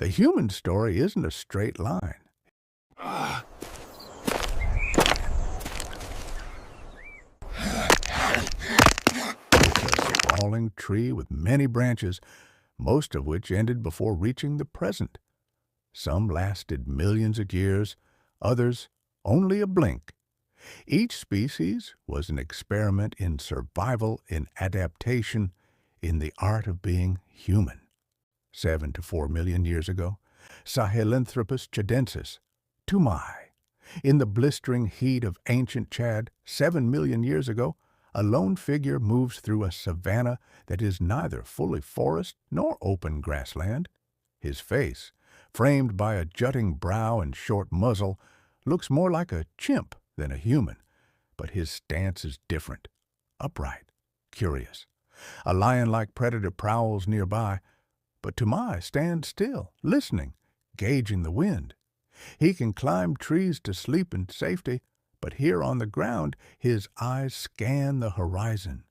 The human story isn't a straight line. It's a sprawling tree with many branches, most of which ended before reaching the present. Some lasted millions of years, others only a blink. Each species was an experiment in survival, in adaptation, in the art of being human. 7 to 4 million years ago, Sahelanthropus chadensis, toumai. In the blistering heat of ancient Chad, 7 million years ago, a lone figure moves through a savanna that is neither fully forest nor open grassland. His face, framed by a jutting brow and short muzzle, looks more like a chimp than a human, but his stance is different, upright, curious. A lion-like predator prowls nearby, but toumai stands still, listening, gauging the wind. He can climb trees to sleep in safety, but here on the ground his eyes scan the horizon.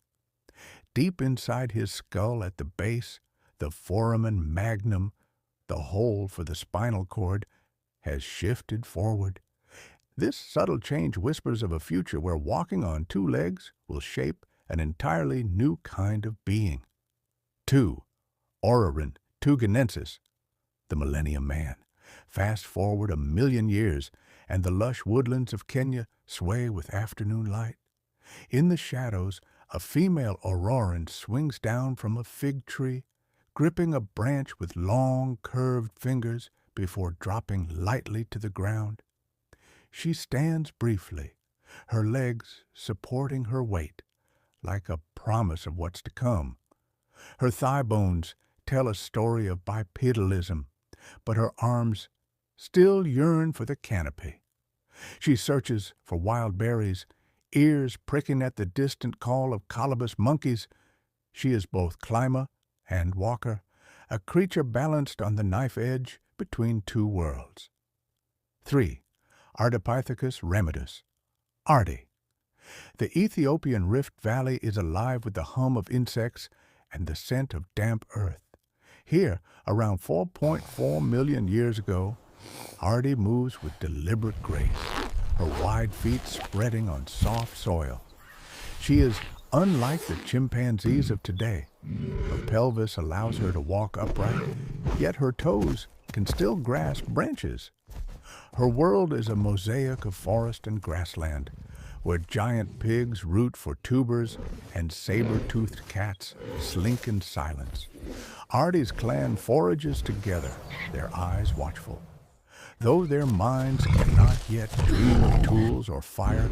Deep inside his skull at the base, the foramen magnum, the hole for the spinal cord, has shifted forward. This subtle change whispers of a future where walking on two legs will shape an entirely new kind of being. 2. Orrorin tugenensis, the Millennium Man. Fast forward 1 million years, and the lush woodlands of Kenya sway with afternoon light. In the shadows, a female Orrorin swings down from a fig tree, gripping a branch with long, curved fingers before dropping lightly to the ground. She stands briefly, her legs supporting her weight, like a promise of what's to come. Her thigh bones tell a story of bipedalism, but her arms still yearn for the canopy. She searches for wild berries, ears pricking at the distant call of colobus monkeys. She is both climber and walker, a creature balanced on the knife edge between two worlds. 3. Ardipithecus remedus, Ardi. The Ethiopian Rift Valley is alive with the hum of insects and the scent of damp earth. Here, around 4.4 million years ago, Ardi moves with deliberate grace, her wide feet spreading on soft soil. She is unlike the chimpanzees of today. Her pelvis allows her to walk upright, yet her toes can still grasp branches. Her world is a mosaic of forest and grassland, where giant pigs root for tubers and saber-toothed cats slink in silence. Ardi's clan forages together, their eyes watchful. Though their minds cannot yet dream of tools or fire,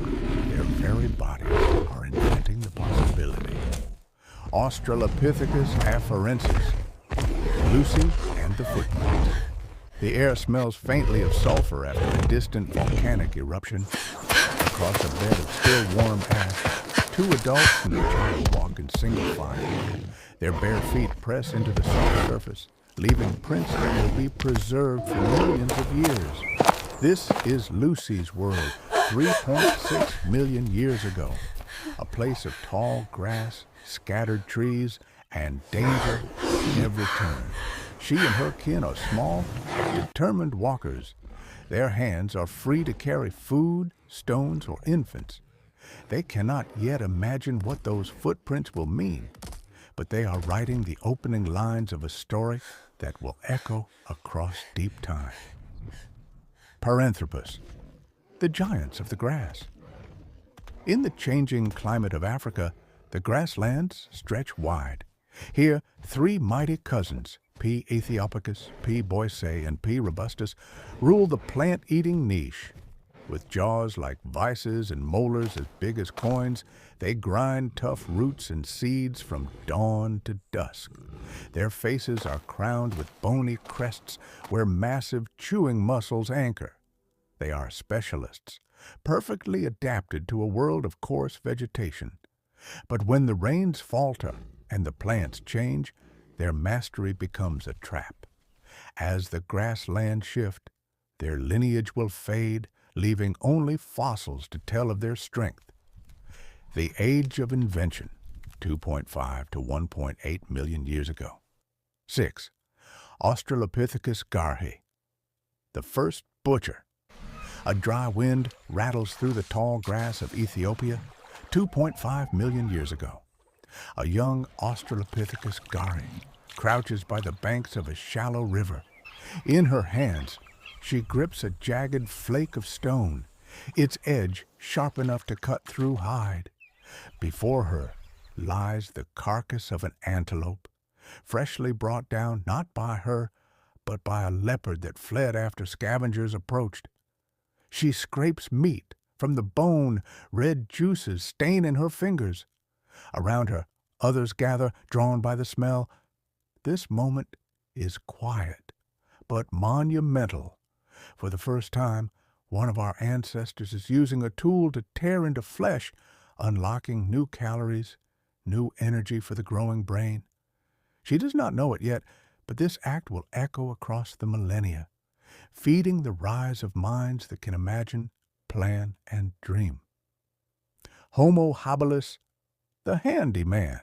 their very bodies are inventing the possibility. Australopithecus afarensis, Lucy and the footprints. The air smells faintly of sulfur after a distant volcanic eruption. Across a bed of still warm ash, 2 adults and a child walk in single file. Their bare feet press into the soft surface, leaving prints that will be preserved for millions of years. This is Lucy's world, 3.6 million years ago, a place of tall grass, scattered trees, and danger at every turn. She and her kin are small, determined walkers. Their hands are free to carry food, stones, or infants. They cannot yet imagine what those footprints will mean, but they are writing the opening lines of a story that will echo across deep time. Paranthropus, the giants of the grass. In the changing climate of Africa, the grasslands stretch wide. Here, 3 mighty cousins, P. Ethiopicus, P. boisei, and P. robustus, rule the plant-eating niche. With jaws like vices and molars as big as coins, they grind tough roots and seeds from dawn to dusk. Their faces are crowned with bony crests where massive chewing muscles anchor. They are specialists, perfectly adapted to a world of coarse vegetation. But when the rains falter and the plants change, their mastery becomes a trap. As the grasslands shift, their lineage will fade, leaving only fossils to tell of their strength. The Age of Invention, 2.5 to 1.8 million years ago. 6. Australopithecus garhi, the first butcher. A dry wind rattles through the tall grass of Ethiopia 2.5 million years ago. A young Australopithecus garhi crouches by the banks of a shallow river. In her hands, she grips a jagged flake of stone, its edge sharp enough to cut through hide. Before her lies the carcass of an antelope, freshly brought down not by her, but by a leopard that fled after scavengers approached. She scrapes meat from the bone, red juices stain in her fingers. Around her, others gather, drawn by the smell. This moment is quiet, but monumental. For the first time, one of our ancestors is using a tool to tear into flesh, unlocking new calories, new energy for the growing brain. She does not know it yet, but this act will echo across the millennia, feeding the rise of minds that can imagine, plan, and dream. Homo habilis, the handy man.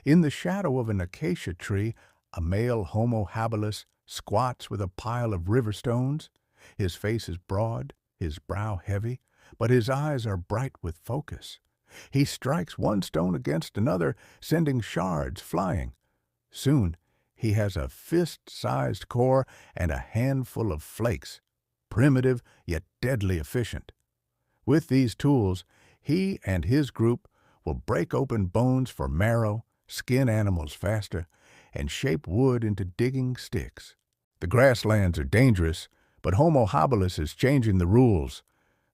In the shadow of an acacia tree, a male Homo habilis squats with a pile of river stones. His face is broad, his brow heavy, but his eyes are bright with focus. He strikes one stone against another, sending shards flying. Soon, he has a fist-sized core and a handful of flakes, primitive yet deadly efficient. With these tools, he and his group will break open bones for marrow, skin animals faster, and shape wood into digging sticks. The grasslands are dangerous, but Homo habilis is changing the rules.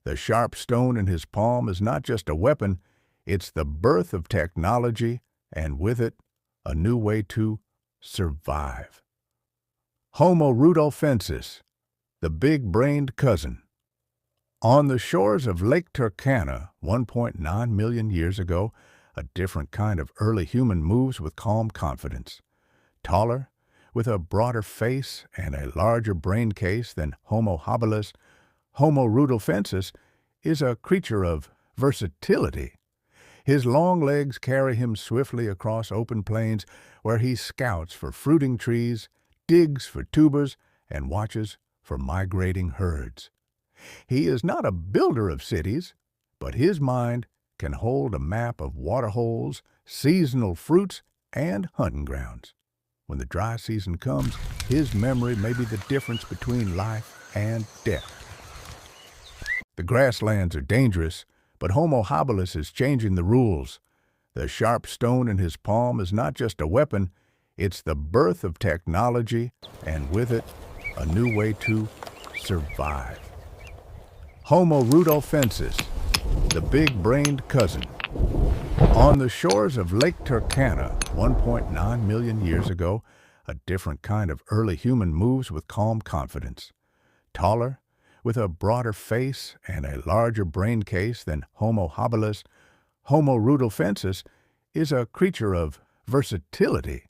The sharp stone in his palm is not just a weapon, it's the birth of technology, and with it, a new way to survive. Homo rudolfensis, the big-brained cousin. On the shores of Lake Turkana 1.9 million years ago, a different kind of early human moves with calm confidence. Taller, with a broader face and a larger brain case than Homo habilis, Homo rudolfensis is a creature of versatility. His long legs carry him swiftly across open plains where he scouts for fruiting trees, digs for tubers, and watches for migrating herds. He is not a builder of cities, but his mind can hold a map of waterholes, seasonal fruits, and hunting grounds. When the dry season comes, his memory may be the difference between life and death. The grasslands are dangerous, but Homo habilis is changing the rules. The sharp stone in his palm is not just a weapon, it's the birth of technology, and with it, a new way to survive. Homo rudolfensis, the big-brained cousin. On the shores of Lake Turkana 1.9 million years ago, a different kind of early human moves with calm confidence. Taller, with a broader face and a larger brain case than Homo habilis, Homo rudolfensis is a creature of versatility.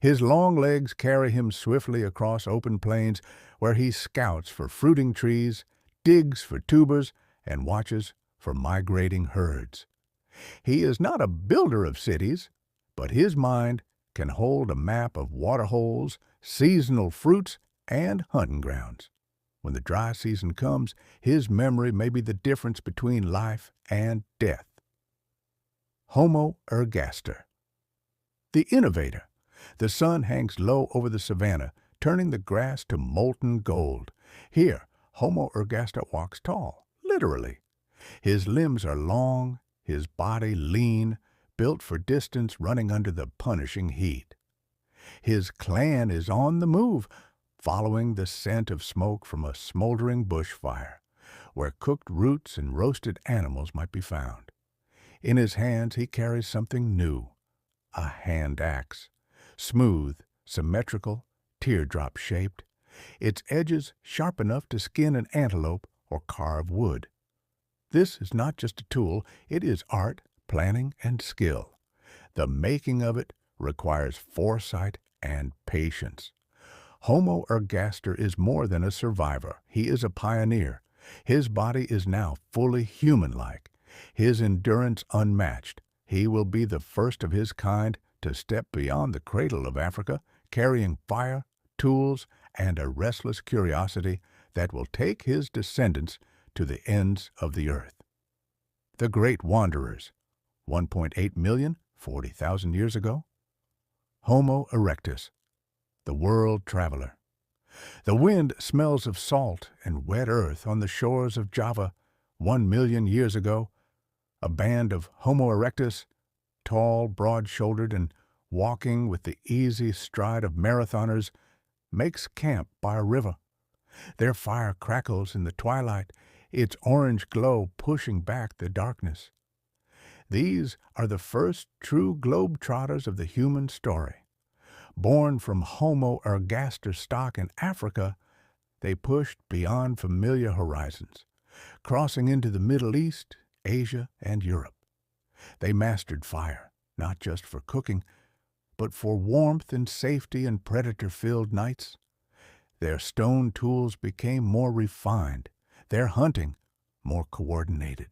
His long legs carry him swiftly across open plains where he scouts for fruiting trees, digs for tubers, and watches for migrating herds. He is not a builder of cities, but his mind can hold a map of waterholes, seasonal fruits, and hunting grounds. When the dry season comes, his memory may be the difference between life and death. Homo ergaster, the innovator. The sun hangs low over the savanna, turning the grass to molten gold. Here, Homo ergaster walks tall, literally. His limbs are long, his body lean, built for distance running under the punishing heat. His clan is on the move, following the scent of smoke from a smoldering bushfire, where cooked roots and roasted animals might be found. In his hands he carries something new, a hand axe, smooth, symmetrical, teardrop-shaped, its edges sharp enough to skin an antelope or carve wood. This is not just a tool, it is art, planning, and skill. The making of it requires foresight and patience. Homo ergaster is more than a survivor. He is a pioneer. His body is now fully human-like, his endurance unmatched. He will be the first of his kind to step beyond the cradle of Africa, carrying fire, tools, and a restless curiosity that will take his descendants to the ends of the earth. The Great Wanderers, 1.8 million, 40,000 years ago. Homo erectus, the world traveler. The wind smells of salt and wet earth on the shores of Java 1 million years ago. A band of Homo erectus, tall, broad-shouldered, and walking with the easy stride of marathoners, makes camp by a river. Their fire crackles in the twilight, its orange glow pushing back the darkness. These are the first true globe-trotters of the human story. Born from Homo ergaster stock in Africa, they pushed beyond familiar horizons, crossing into the Middle East, Asia, and Europe. They mastered fire, not just for cooking, but for warmth and safety in predator-filled nights. Their stone tools became more refined, their hunting more coordinated.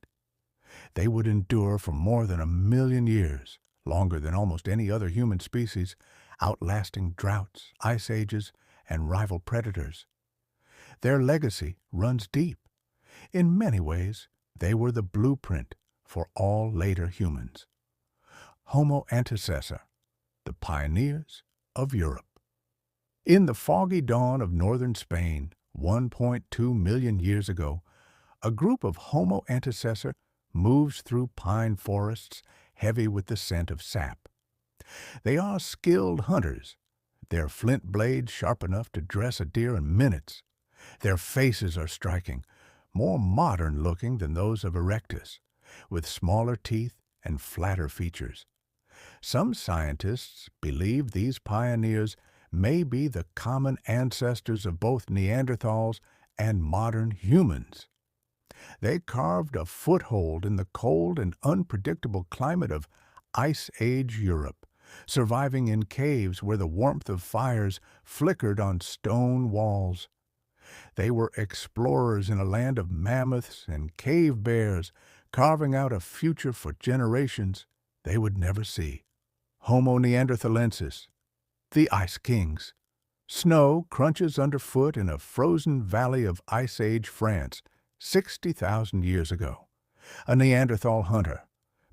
They would endure for more than 1 million years, longer than almost any other human species, outlasting droughts, ice ages, and rival predators. Their legacy runs deep. In many ways, they were the blueprint for all later humans. Homo antecessor, the pioneers of Europe. In the foggy dawn of northern Spain, 1.2 million years ago, a group of Homo antecessor moves through pine forests heavy with the scent of sap. They are skilled hunters, their flint blades sharp enough to dress a deer in minutes. Their faces are striking, more modern-looking than those of erectus, with smaller teeth and flatter features. Some scientists believe these pioneers may be the common ancestors of both Neanderthals and modern humans. They carved a foothold in the cold and unpredictable climate of Ice Age Europe, surviving in caves where the warmth of fires flickered on stone walls. They were explorers in a land of mammoths and cave bears, carving out a future for generations they would never see. Homo neanderthalensis, the Ice Kings. Snow crunches underfoot in a frozen valley of Ice Age France 60,000 years ago. A Neanderthal hunter,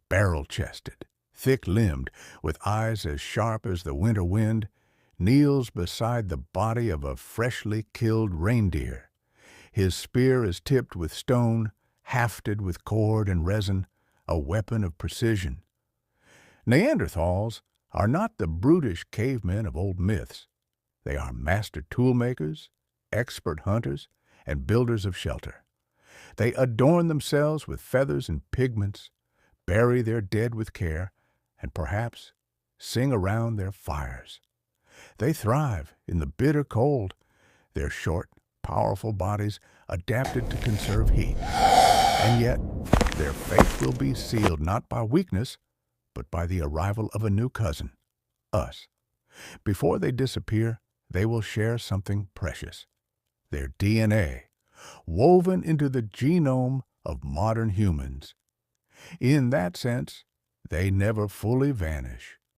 barrel-chested, thick-limbed, with eyes as sharp as the winter wind, kneels beside the body of a freshly killed reindeer. His spear is tipped with stone, hafted with cord and resin, a weapon of precision. Neanderthals are not the brutish cavemen of old myths. They are master toolmakers, expert hunters, and builders of shelter. They adorn themselves with feathers and pigments, bury their dead with care, and perhaps sing around their fires. They thrive in the bitter cold, their short, powerful bodies adapted to conserve heat. And yet, their fate will be sealed not by weakness, but by the arrival of a new cousin, us. Before they disappear, they will share something precious, their DNA, woven into the genome of modern humans. In that sense, they never fully vanish.